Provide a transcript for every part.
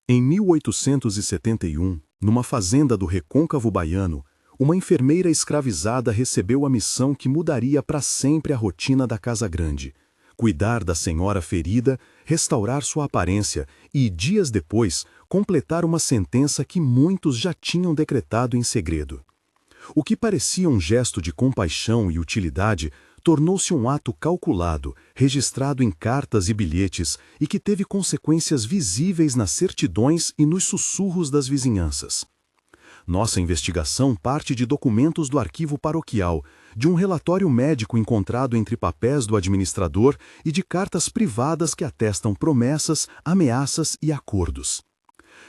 Em 1871, numa fazenda do recôncavo baiano, uma enfermeira escravizada recebeu a missão que mudaria para sempre a rotina da Casa Grande: cuidar da senhora ferida, restaurar sua aparência e, dias depois, completar uma sentença que muitos já tinham decretado em segredo. O que parecia um gesto de compaixão e utilidade tornou-se um ato calculado, registrado em cartas e bilhetes e que teve consequências visíveis nas certidões e nos sussurros das vizinhanças. Nossa investigação parte de documentos do arquivo paroquial, de um relatório médico encontrado entre papéis do administrador e de cartas privadas que atestam promessas, ameaças e acordos.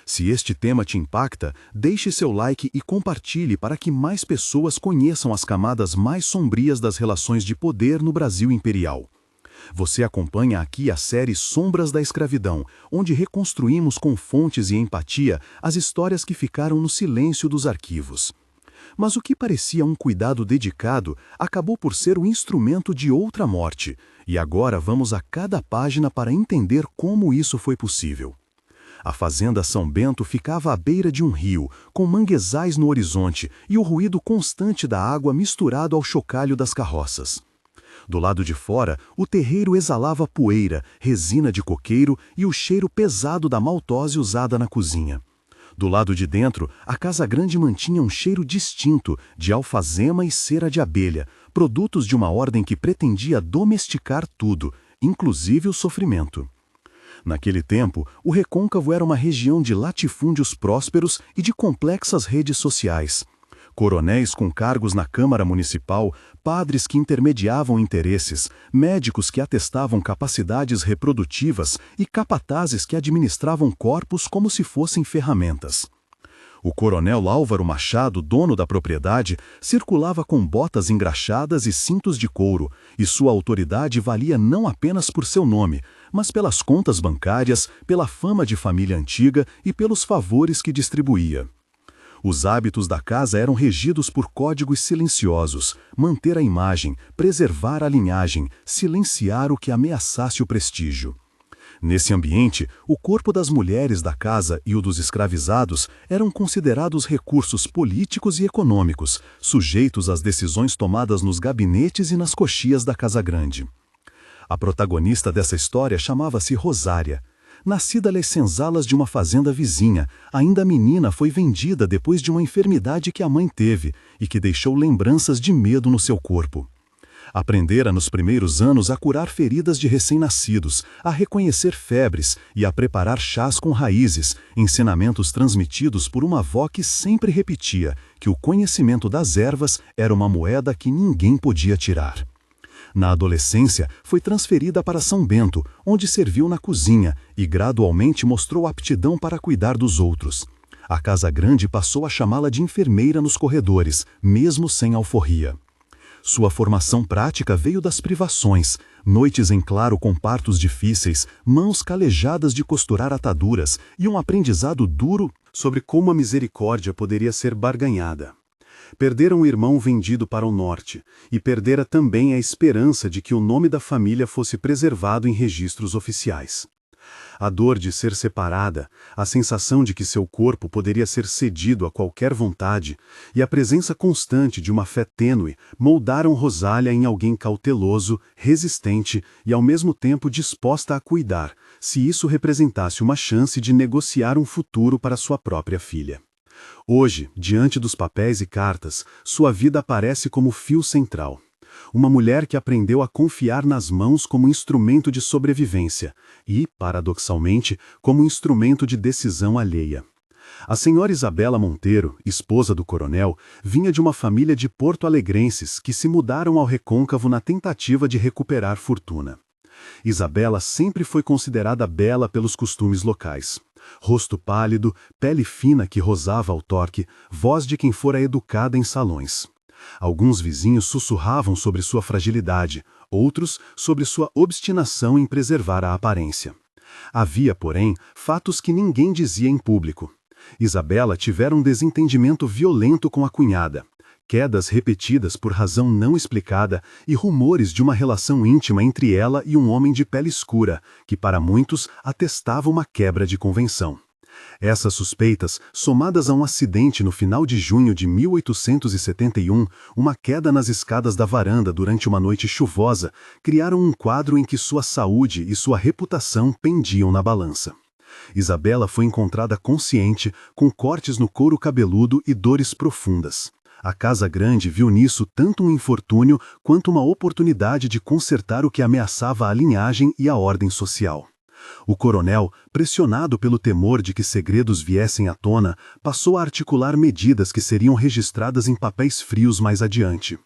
Se este tema te impacta, deixe seu like e compartilhe para que mais pessoas conheçam as camadas mais sombrias das relações de poder no Brasil imperial. Você acompanha aqui a série Sombras da Escravidão, onde reconstruímos com fontes e empatia as histórias que ficaram no silêncio dos arquivos. Mas o que parecia um cuidado dedicado acabou por ser o instrumento de outra morte, e agora vamos a cada página para entender como isso foi possível. A fazenda São Bento ficava à beira de um rio, com manguezais no horizonte e o ruído constante da água misturado ao chocalho das carroças. Do lado de fora, o terreiro exalava poeira, resina de coqueiro e o cheiro pesado da maltose usada na cozinha. Do lado de dentro, a Casa Grande mantinha um cheiro distinto de alfazema e cera de abelha, produtos de uma ordem que pretendia domesticar tudo, inclusive o sofrimento. Naquele tempo, o Recôncavo era uma região de latifúndios prósperos e de complexas redes sociais. Coronéis com cargos na Câmara Municipal, padres que intermediavam interesses, médicos que atestavam capacidades reprodutivas e capatazes que administravam corpos como se fossem ferramentas. O coronel Álvaro Machado, dono da propriedade, circulava com botas engraxadas e cintos de couro, e sua autoridade valia não apenas por seu nome, mas pelas contas bancárias, pela fama de família antiga e pelos favores que distribuía. Os hábitos da casa eram regidos por códigos silenciosos: manter a imagem, preservar a linhagem, silenciar o que ameaçasse o prestígio. Nesse ambiente, o corpo das mulheres da casa e o dos escravizados eram considerados recursos políticos e econômicos, sujeitos às decisões tomadas nos gabinetes e nas coxias da Casa Grande. A protagonista dessa história chamava-se Rosária. Nascida às senzalas de uma fazenda vizinha, ainda menina foi vendida depois de uma enfermidade que a mãe teve e que deixou lembranças de medo no seu corpo. Aprendera nos primeiros anos a curar feridas de recém-nascidos, a reconhecer febres e a preparar chás com raízes, ensinamentos transmitidos por uma avó que sempre repetia que o conhecimento das ervas era uma moeda que ninguém podia tirar. Na adolescência, foi transferida para São Bento, onde serviu na cozinha e gradualmente mostrou aptidão para cuidar dos outros. A Casa Grande passou a chamá-la de enfermeira nos corredores, mesmo sem alforria. Sua formação prática veio das privações, noites em claro com partos difíceis, mãos calejadas de costurar ataduras e um aprendizado duro sobre como a misericórdia poderia ser barganhada. Perdera um irmão vendido para o norte, e perdera também a esperança de que o nome da família fosse preservado em registros oficiais. A dor de ser separada, a sensação de que seu corpo poderia ser cedido a qualquer vontade e a presença constante de uma fé tênue moldaram Rosália em alguém cauteloso, resistente e ao mesmo tempo disposta a cuidar, se isso representasse uma chance de negociar um futuro para sua própria filha. Hoje, diante dos papéis e cartas, sua vida aparece como fio central. Uma mulher que aprendeu a confiar nas mãos como instrumento de sobrevivência e, paradoxalmente, como instrumento de decisão alheia. A senhora Isabela Monteiro, esposa do coronel, vinha de uma família de porto-alegrenses que se mudaram ao Recôncavo na tentativa de recuperar fortuna. Isabela sempre foi considerada bela pelos costumes locais. Rosto pálido, pele fina que rosava ao torque, voz de quem fora educada em salões. Alguns vizinhos sussurravam sobre sua fragilidade, outros sobre sua obstinação em preservar a aparência. Havia, porém, fatos que ninguém dizia em público. Isabela tivera um desentendimento violento com a cunhada, quedas repetidas por razão não explicada e rumores de uma relação íntima entre ela e um homem de pele escura, que para muitos atestava uma quebra de convenção. Essas suspeitas, somadas a um acidente no final de junho de 1871, uma queda nas escadas da varanda durante uma noite chuvosa, criaram um quadro em que sua saúde e sua reputação pendiam na balança. Isabela foi encontrada consciente, com cortes no couro cabeludo e dores profundas. A Casa Grande viu nisso tanto um infortúnio quanto uma oportunidade de consertar o que ameaçava a linhagem e a ordem social. O coronel, pressionado pelo temor de que segredos viessem à tona, passou a articular medidas que seriam registradas em papéis frios mais adiante.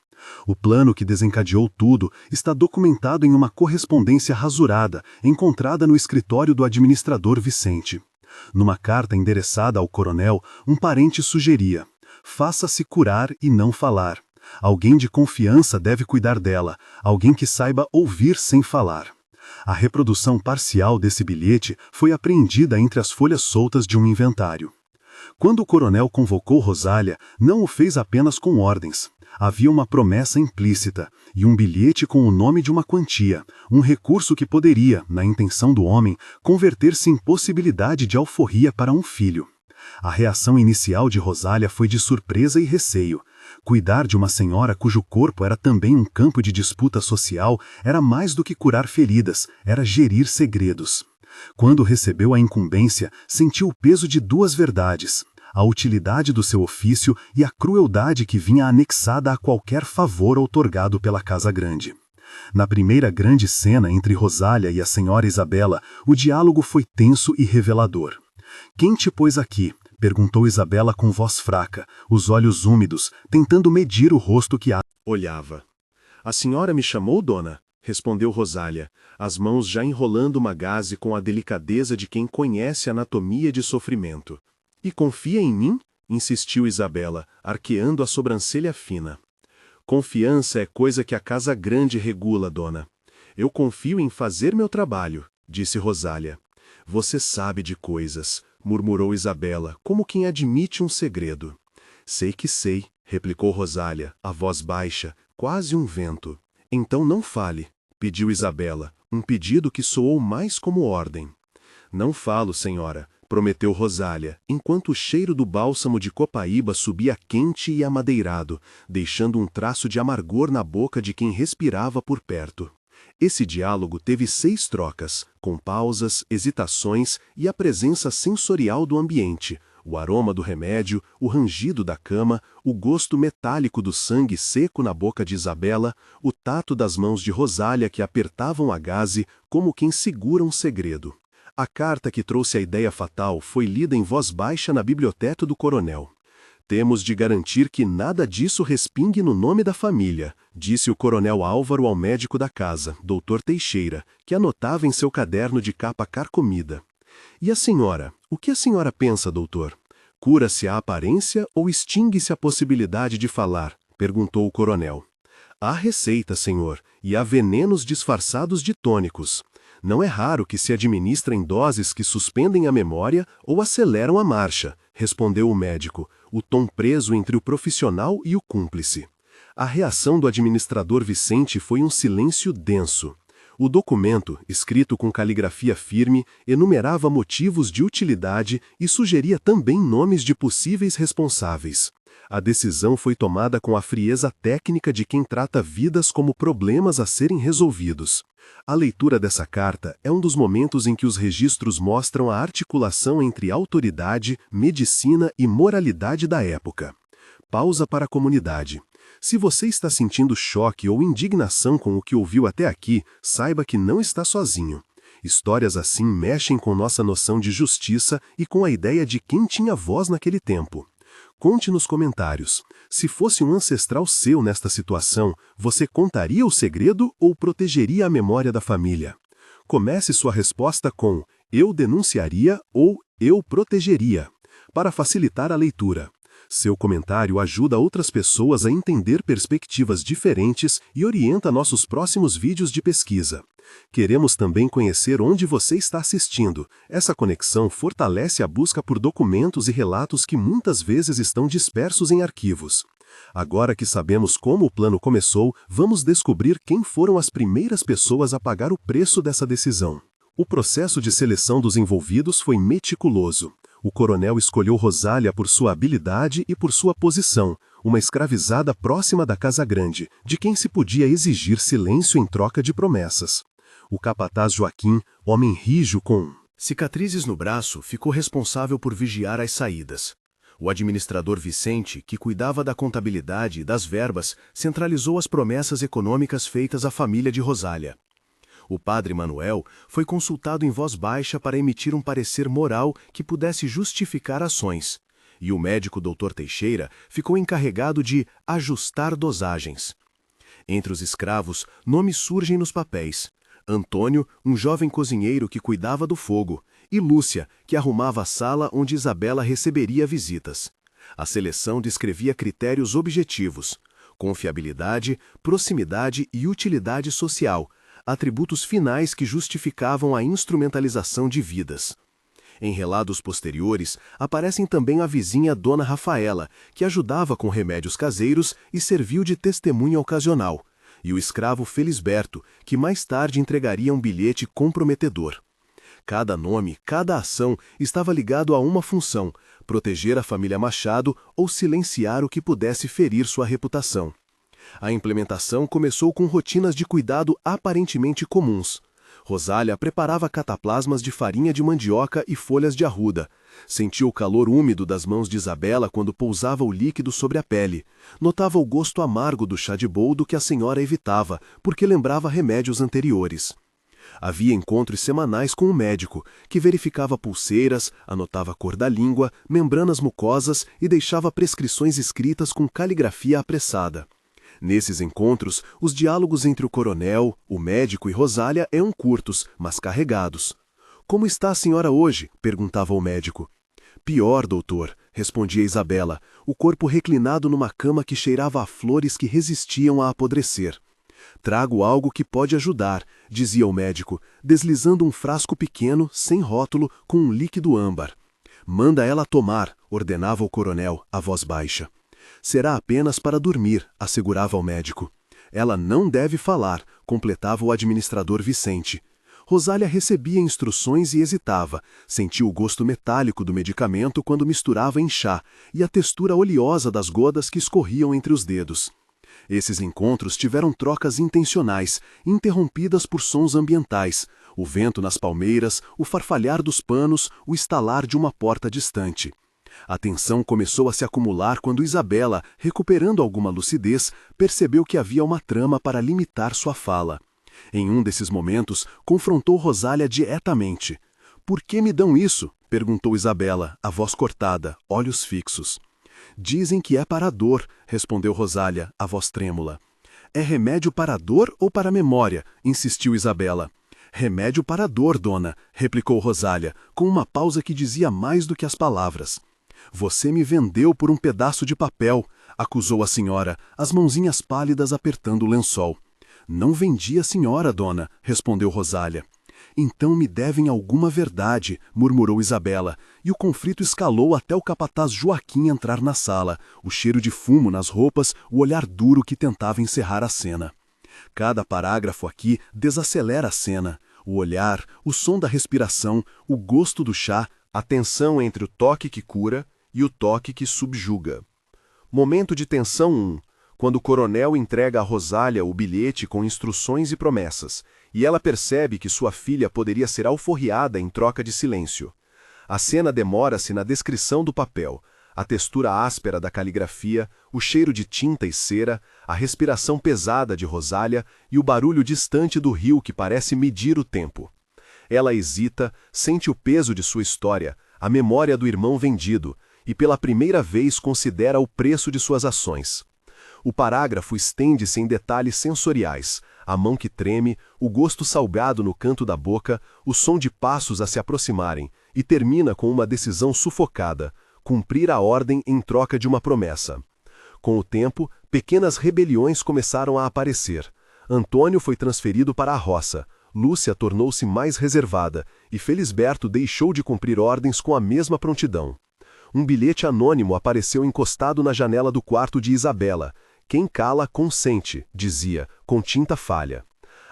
O plano que desencadeou tudo está documentado em uma correspondência rasurada, encontrada no escritório do administrador Vicente. Numa carta endereçada ao coronel, um parente sugeria: faça-se curar e não falar. Alguém de confiança deve cuidar dela, alguém que saiba ouvir sem falar. A reprodução parcial desse bilhete foi apreendida entre as folhas soltas de um inventário. Quando o coronel convocou Rosália, não o fez apenas com ordens. Havia uma promessa implícita e um bilhete com o nome de uma quantia, um recurso que poderia, na intenção do homem, converter-se em possibilidade de alforria para um filho. A reação inicial de Rosália foi de surpresa e receio. Cuidar de uma senhora cujo corpo era também um campo de disputa social era mais do que curar feridas, era gerir segredos. Quando recebeu a incumbência, sentiu o peso de duas verdades: a utilidade do seu ofício e a crueldade que vinha anexada a qualquer favor outorgado pela Casa Grande. Na primeira grande cena entre Rosália e a senhora Isabela, o diálogo foi tenso e revelador. "Quem te pôs aqui?" perguntou Isabela com voz fraca, os olhos úmidos, tentando medir o rosto que a olhava. "A senhora me chamou, dona?" respondeu Rosália, as mãos já enrolando uma gaze com a delicadeza de quem conhece a anatomia de sofrimento. "E confia em mim?" insistiu Isabela, arqueando a sobrancelha fina. "Confiança é coisa que a Casa Grande regula, dona. Eu confio em fazer meu trabalho", disse Rosália. "Você sabe de coisas", murmurou Isabela, como quem admite um segredo. "Sei que sei", replicou Rosália, a voz baixa, quase um vento. "Então não fale", pediu Isabela, um pedido que soou mais como ordem. "Não falo, senhora", prometeu Rosália, enquanto o cheiro do bálsamo de copaíba subia quente e amadeirado, deixando um traço de amargor na boca de quem respirava por perto. Esse diálogo teve 6 trocas, com pausas, hesitações e a presença sensorial do ambiente, o aroma do remédio, o rangido da cama, o gosto metálico do sangue seco na boca de Isabela, o tato das mãos de Rosália que apertavam a gaze como quem segura um segredo. A carta que trouxe a ideia fatal foi lida em voz baixa na biblioteca do coronel. "Temos de garantir que nada disso respingue no nome da família", disse o coronel Álvaro ao médico da casa, Dr. Teixeira, que anotava em seu caderno de capa carcomida. "E a senhora? O que a senhora pensa, doutor? Cura-se a aparência ou extingue-se a possibilidade de falar?" perguntou o coronel. "Há receita, senhor, e há venenos disfarçados de tônicos. Não é raro que se administrem doses que suspendem a memória ou aceleram a marcha", respondeu o médico, o tom preso entre o profissional e o cúmplice. A reação do administrador Vicente foi um silêncio denso. O documento, escrito com caligrafia firme, enumerava motivos de utilidade e sugeria também nomes de possíveis responsáveis. A decisão foi tomada com a frieza técnica de quem trata vidas como problemas a serem resolvidos. A leitura dessa carta é um dos momentos em que os registros mostram a articulação entre autoridade, medicina e moralidade da época. Pausa para a comunidade. Se você está sentindo choque ou indignação com o que ouviu até aqui, saiba que não está sozinho. Histórias assim mexem com nossa noção de justiça e com a ideia de quem tinha voz naquele tempo. Conte nos comentários. Se fosse um ancestral seu nesta situação, você contaria o segredo ou protegeria a memória da família? Comece sua resposta com "eu denunciaria" ou "eu protegeria", para facilitar a leitura. Seu comentário ajuda outras pessoas a entender perspectivas diferentes e orienta nossos próximos vídeos de pesquisa. Queremos também conhecer onde você está assistindo. Essa conexão fortalece a busca por documentos e relatos que muitas vezes estão dispersos em arquivos. Agora que sabemos como o plano começou, vamos descobrir quem foram as primeiras pessoas a pagar o preço dessa decisão. O processo de seleção dos envolvidos foi meticuloso. O coronel escolheu Rosália por sua habilidade e por sua posição, uma escravizada próxima da Casa Grande, de quem se podia exigir silêncio em troca de promessas. O capataz Joaquim, homem rijo com cicatrizes no braço, ficou responsável por vigiar as saídas. O administrador Vicente, que cuidava da contabilidade e das verbas, centralizou as promessas econômicas feitas à família de Rosália. O padre Manuel foi consultado em voz baixa para emitir um parecer moral que pudesse justificar ações, e o médico Dr. Teixeira ficou encarregado de ajustar dosagens. Entre os escravos, nomes surgem nos papéis. Antônio, um jovem cozinheiro que cuidava do fogo, e Lúcia, que arrumava a sala onde Isabela receberia visitas. A seleção descrevia critérios objetivos: confiabilidade, proximidade e utilidade social, atributos finais que justificavam a instrumentalização de vidas. Em relatos posteriores, aparecem também a vizinha Dona Rafaela, que ajudava com remédios caseiros e serviu de testemunha ocasional, e o escravo Felisberto, que mais tarde entregaria um bilhete comprometedor. Cada nome, cada ação estava ligado a uma função: proteger a família Machado ou silenciar o que pudesse ferir sua reputação. A implementação começou com rotinas de cuidado aparentemente comuns. Rosália preparava cataplasmas de farinha de mandioca e folhas de arruda. Sentia o calor úmido das mãos de Isabela quando pousava o líquido sobre a pele. Notava o gosto amargo do chá de boldo que a senhora evitava, porque lembrava remédios anteriores. Havia encontros semanais com o médico, que verificava pulseiras, anotava a cor da língua, membranas mucosas e deixava prescrições escritas com caligrafia apressada. Nesses encontros, os diálogos entre o coronel, o médico e Rosália eram curtos, mas carregados. "Como está a senhora hoje?" perguntava o médico. "Pior, doutor", respondia Isabela, o corpo reclinado numa cama que cheirava a flores que resistiam a apodrecer. "Trago algo que pode ajudar", dizia o médico, deslizando um frasco pequeno, sem rótulo, com um líquido âmbar. "Manda ela tomar", ordenava o coronel, a voz baixa. "Será apenas para dormir", assegurava o médico. "Ela não deve falar", completava o administrador Vicente. Rosália recebia instruções e hesitava, sentia o gosto metálico do medicamento quando misturava em chá e a textura oleosa das gotas que escorriam entre os dedos. Esses encontros tiveram trocas intencionais, interrompidas por sons ambientais, o vento nas palmeiras, o farfalhar dos panos, o estalar de uma porta distante. A tensão começou a se acumular quando Isabela, recuperando alguma lucidez, percebeu que havia uma trama para limitar sua fala. Em um desses momentos, confrontou Rosália diretamente. "Por que me dão isso?" perguntou Isabela, a voz cortada, olhos fixos. "Dizem que é para a dor", respondeu Rosália, a voz trêmula. "É remédio para a dor ou para a memória?" insistiu Isabela. "Remédio para a dor, dona", replicou Rosália, com uma pausa que dizia mais do que as palavras. "Você me vendeu por um pedaço de papel", acusou a senhora, as mãozinhas pálidas apertando o lençol. "Não vendi a senhora, dona", respondeu Rosália. "Então me devem alguma verdade", murmurou Isabela, e o conflito escalou até o capataz Joaquim entrar na sala, o cheiro de fumo nas roupas, o olhar duro que tentava encerrar a cena. Cada parágrafo aqui desacelera a cena. O olhar, o som da respiração, o gosto do chá, a tensão entre o toque que cura e o toque que subjuga. Momento de tensão 1, quando o coronel entrega a Rosália o bilhete com instruções e promessas, e ela percebe que sua filha poderia ser alforriada em troca de silêncio. A cena demora-se na descrição do papel, a textura áspera da caligrafia, o cheiro de tinta e cera, a respiração pesada de Rosália e o barulho distante do rio que parece medir o tempo. Ela hesita, sente o peso de sua história, a memória do irmão vendido, e pela primeira vez considera o preço de suas ações. O parágrafo estende-se em detalhes sensoriais, a mão que treme, o gosto salgado no canto da boca, o som de passos a se aproximarem, e termina com uma decisão sufocada: cumprir a ordem em troca de uma promessa. Com o tempo, pequenas rebeliões começaram a aparecer. Antônio foi transferido para a roça, Lúcia tornou-se mais reservada, e Felisberto deixou de cumprir ordens com a mesma prontidão. Um bilhete anônimo apareceu encostado na janela do quarto de Isabela. "Quem cala, consente", dizia, com tinta falha.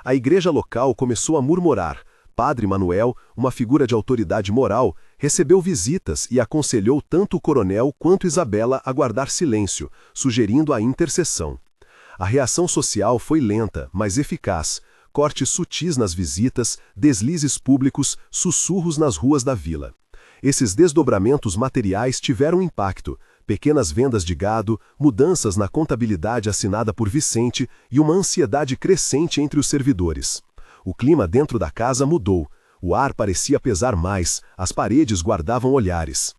A igreja local começou a murmurar. Padre Manuel, uma figura de autoridade moral, Recebeu visitas e aconselhou tanto o coronel quanto Isabela a guardar silêncio, sugerindo a intercessão. A reação social foi lenta, mas eficaz. Cortes sutis nas visitas, deslizes públicos, sussurros nas ruas da vila. Esses desdobramentos materiais tiveram impacto. Pequenas vendas de gado, mudanças na contabilidade assinada por Vicente e uma ansiedade crescente entre os servidores. O clima dentro da casa mudou. O ar parecia pesar mais, as paredes guardavam olhares.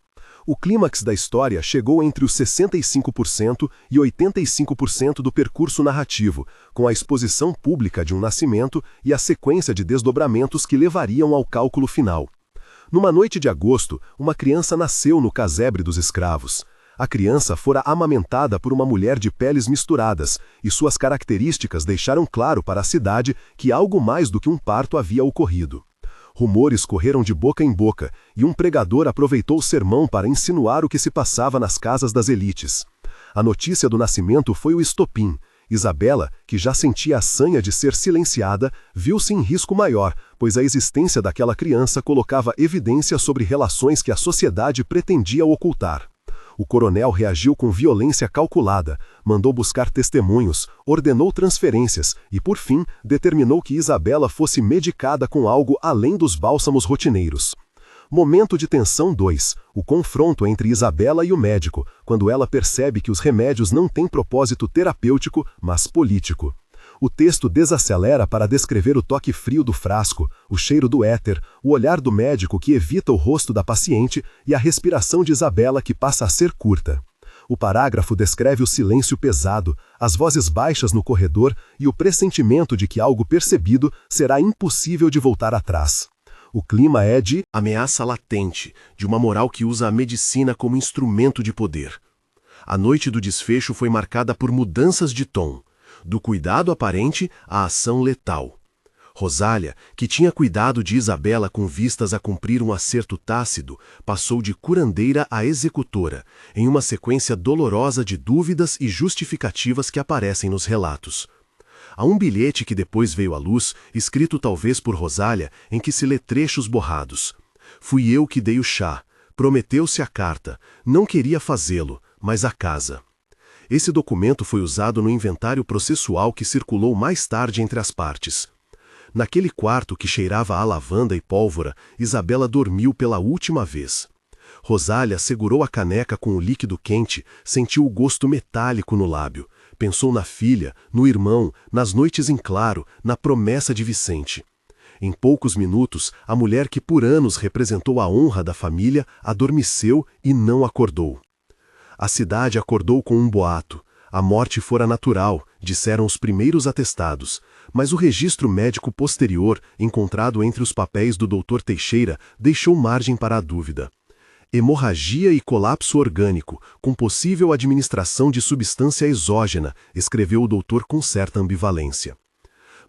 O clímax da história chegou entre os 65% e 85% do percurso narrativo, com a exposição pública de um nascimento e a sequência de desdobramentos que levariam ao cálculo final. Numa noite de agosto, uma criança nasceu no casebre dos escravos. A criança fora amamentada por uma mulher de peles misturadas, e suas características deixaram claro para a cidade que algo mais do que um parto havia ocorrido. Rumores correram de boca em boca, e um pregador aproveitou o sermão para insinuar o que se passava nas casas das elites. A notícia do nascimento foi o estopim. Isabela, que já sentia a sanha de ser silenciada, viu-se em risco maior, pois a existência daquela criança colocava evidência sobre relações que a sociedade pretendia ocultar. O coronel reagiu com violência calculada, mandou buscar testemunhos, ordenou transferências e, por fim, determinou que Isabela fosse medicada com algo além dos bálsamos rotineiros. Momento de tensão 2. O confronto entre Isabela e o médico, quando ela percebe que os remédios não têm propósito terapêutico, mas político. O texto desacelera para descrever o toque frio do frasco, o cheiro do éter, o olhar do médico que evita o rosto da paciente e a respiração de Isabela que passa a ser curta. O parágrafo descreve o silêncio pesado, as vozes baixas no corredor e o pressentimento de que algo percebido será impossível de voltar atrás. O clima é de ameaça latente, de uma moral que usa a medicina como instrumento de poder. A noite do desfecho foi marcada por mudanças de tom. Do cuidado aparente à ação letal. Rosália, que tinha cuidado de Isabela com vistas a cumprir um acerto tácito, passou de curandeira a executora, em uma sequência dolorosa de dúvidas e justificativas que aparecem nos relatos. Há um bilhete que depois veio à luz, escrito talvez por Rosália, em que se lê trechos borrados. Fui eu que dei o chá, prometeu-se a carta, não queria fazê-lo, mas a casa. Esse documento foi usado no inventário processual que circulou mais tarde entre as partes. Naquele quarto que cheirava a lavanda e pólvora, Isabela dormiu pela última vez. Rosália segurou a caneca com o líquido quente, sentiu o gosto metálico no lábio. Pensou na filha, no irmão, nas noites em claro, na promessa de Vicente. Em poucos minutos, a mulher que por anos representou a honra da família adormeceu e não acordou. A cidade acordou com um boato. A morte fora natural, disseram os primeiros atestados, mas o registro médico posterior, encontrado entre os papéis do Dr. Teixeira, deixou margem para a dúvida. Hemorragia e colapso orgânico, com possível administração de substância exógena, escreveu o doutor com certa ambivalência.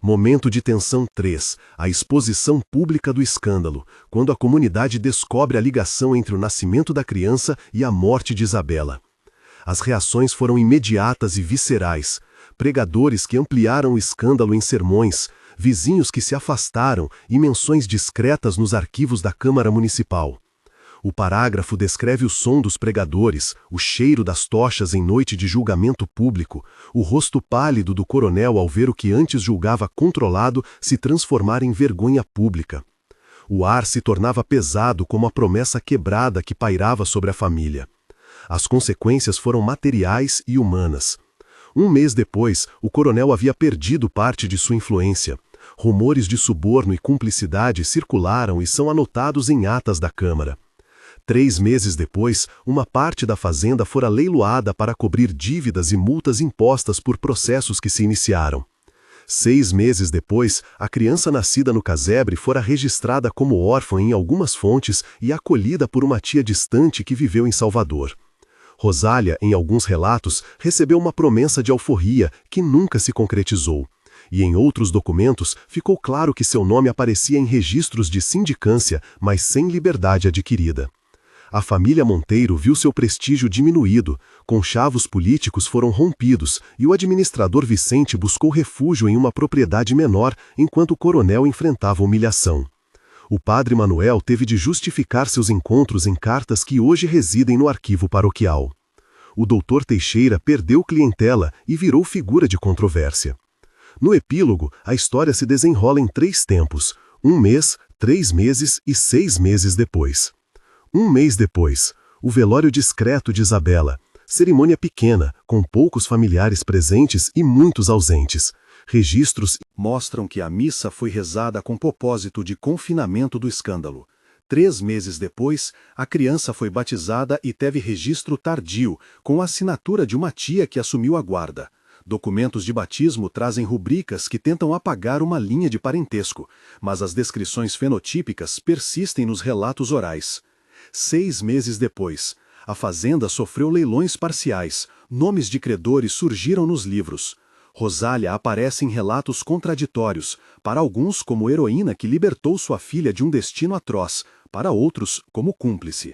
Momento de tensão 3, a exposição pública do escândalo, quando a comunidade descobre a ligação entre o nascimento da criança e a morte de Isabela. As reações foram imediatas e viscerais. Pregadores que ampliaram o escândalo em sermões, vizinhos que se afastaram e menções discretas nos arquivos da Câmara Municipal. O parágrafo descreve o som dos pregadores, o cheiro das tochas em noite de julgamento público, o rosto pálido do coronel ao ver o que antes julgava controlado se transformar em vergonha pública. O ar se tornava pesado como a promessa quebrada que pairava sobre a família. As consequências foram materiais e humanas. Um mês depois, o coronel havia perdido parte de sua influência. Rumores de suborno e cumplicidade circularam e são anotados em atas da Câmara. 3 meses depois, uma parte da fazenda fora leiloada para cobrir dívidas e multas impostas por processos que se iniciaram. 6 meses depois, a criança nascida no casebre fora registrada como órfã em algumas fontes e acolhida por uma tia distante que viveu em Salvador. Rosália, em alguns relatos, recebeu uma promessa de alforria que nunca se concretizou. E em outros documentos ficou claro que seu nome aparecia em registros de sindicância, mas sem liberdade adquirida. A família Monteiro viu seu prestígio diminuído, conchavos políticos foram rompidos e o administrador Vicente buscou refúgio em uma propriedade menor enquanto o coronel enfrentava humilhação. O padre Manuel teve de justificar seus encontros em cartas que hoje residem no arquivo paroquial. O doutor Teixeira perdeu clientela e virou figura de controvérsia. No epílogo, a história se desenrola em 3 tempos: 1 mês, 3 meses e 6 meses depois. 1 mês depois, o velório discreto de Isabela, cerimônia pequena, com poucos familiares presentes e muitos ausentes. Registros mostram que a missa foi rezada com propósito de confinamento do escândalo. 3 meses depois, a criança foi batizada e teve registro tardio, com a assinatura de uma tia que assumiu a guarda. Documentos de batismo trazem rubricas que tentam apagar uma linha de parentesco, mas as descrições fenotípicas persistem nos relatos orais. 6 meses depois, a fazenda sofreu leilões parciais, nomes de credores surgiram nos livros. Rosália aparece em relatos contraditórios, para alguns como heroína que libertou sua filha de um destino atroz, para outros como cúmplice.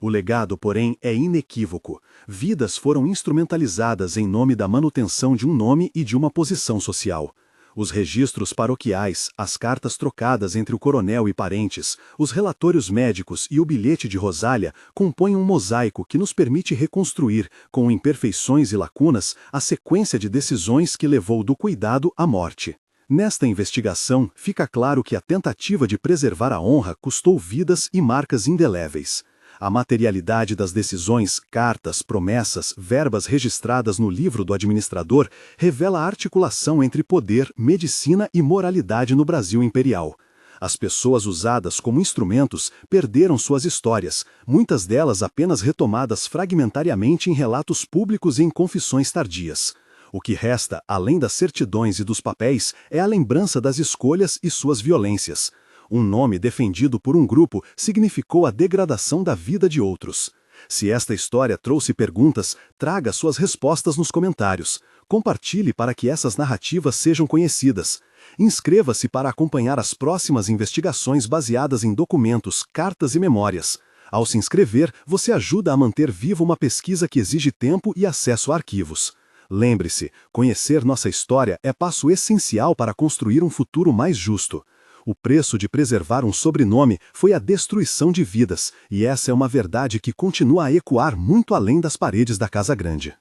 O legado, porém, é inequívoco. Vidas foram instrumentalizadas em nome da manutenção de um nome e de uma posição social. Os registros paroquiais, as cartas trocadas entre o coronel e parentes, os relatórios médicos e o bilhete de Rosália compõem um mosaico que nos permite reconstruir, com imperfeições e lacunas, a sequência de decisões que levou do cuidado à morte. Nesta investigação, fica claro que a tentativa de preservar a honra custou vidas e marcas indeléveis. A materialidade das decisões, cartas, promessas, verbas registradas no livro do administrador revela a articulação entre poder, medicina e moralidade no Brasil imperial. As pessoas usadas como instrumentos perderam suas histórias, muitas delas apenas retomadas fragmentariamente em relatos públicos e em confissões tardias. O que resta, além das certidões e dos papéis, é a lembrança das escolhas e suas violências. Um nome defendido por um grupo significou a degradação da vida de outros. Se esta história trouxe perguntas, traga suas respostas nos comentários. Compartilhe para que essas narrativas sejam conhecidas. Inscreva-se para acompanhar as próximas investigações baseadas em documentos, cartas e memórias. Ao se inscrever, você ajuda a manter viva uma pesquisa que exige tempo e acesso a arquivos. Lembre-se, conhecer nossa história é passo essencial para construir um futuro mais justo. O preço de preservar um sobrenome foi a destruição de vidas, e essa é uma verdade que continua a ecoar muito além das paredes da Casa Grande.